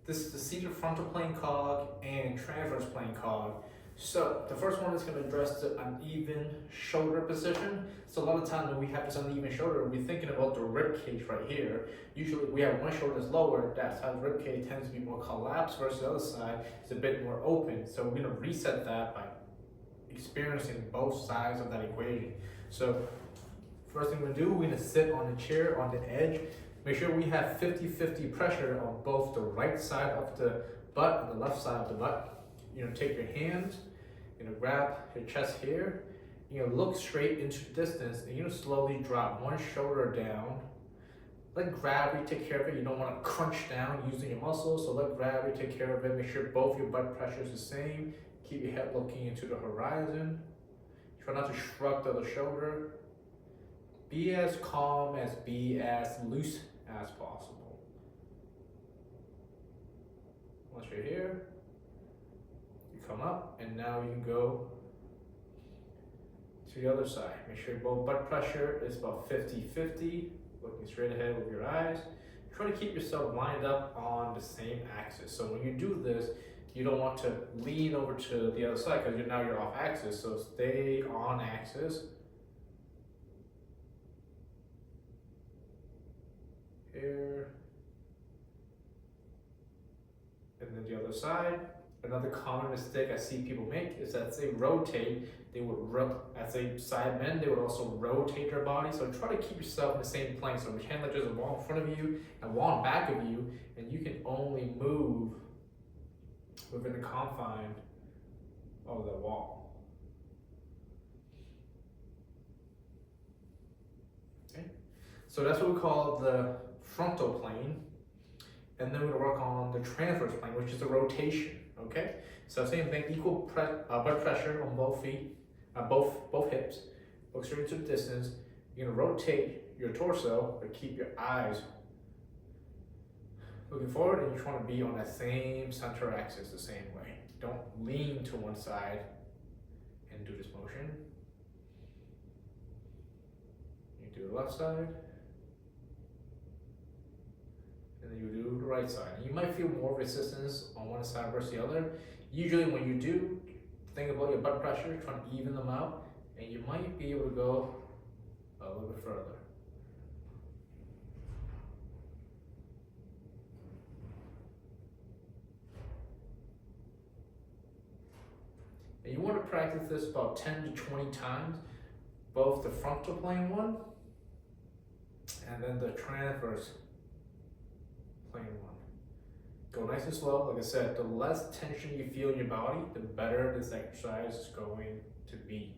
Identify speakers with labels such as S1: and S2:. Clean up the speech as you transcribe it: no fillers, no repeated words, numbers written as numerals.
S1: This is the seated frontal plane cog and transverse plane cog. So the first one is going to address the uneven shoulder position. So a lot of times when we have this uneven shoulder, we're thinking about the rib cage right here. Usually we have one shoulder that's lower, that side of the rib cage tends to be more collapsed versus the other side is a bit more open. So we're going to reset that by experiencing both sides of that equation. So first thing we're going to do, we're going to sit on the chair on the edge. Make sure we have 50-50 pressure on both the right side of the butt and the left side of the butt. Take your hands, grab your chest here, look straight into the distance, and slowly drop one shoulder down. Let gravity take care of it. You don't want to crunch down using your muscles, so let gravity take care of it. Make sure both your butt pressure is the same. Keep your head looking into the horizon. Try not to shrug the other shoulder. Be as calm be as loose as possible. Once you're here, you come up, and now you can go to the other side. Make sure both butt pressure is about 50-50, looking straight ahead with your eyes. Try to keep yourself lined up on the same axis. So when you do this, you don't want to lean over to the other side because now you're off axis. So stay on axis. Here. And then the other side. Another common mistake I see people make is that they rotate. As a side men, they would also rotate their body. So try to keep yourself in the same plane. So pretend like there's a wall in front of you and a wall in back of you, and you can only move within the confine of the wall. Okay, so that's what we call the frontal plane, and then we're going to work on the transverse plane, which is the rotation. Okay, so same thing, equal butt pressure on both feet, both hips. Look straight into the distance. You're going to rotate your torso, but keep your eyes looking forward, and you want to be on that same center axis the same way. Don't lean to one side and do this motion. You do the left side, and then you do the right side. You might feel more resistance on one side versus the other. Usually when you do, think about your butt pressure, trying to even them out, and you might be able to go a little bit further. And you want to practice this about 10 to 20 times, both the frontal plane one and then the transverse plane one. Go nice and slow. Like I said, the less tension you feel in your body, the better this exercise is going to be.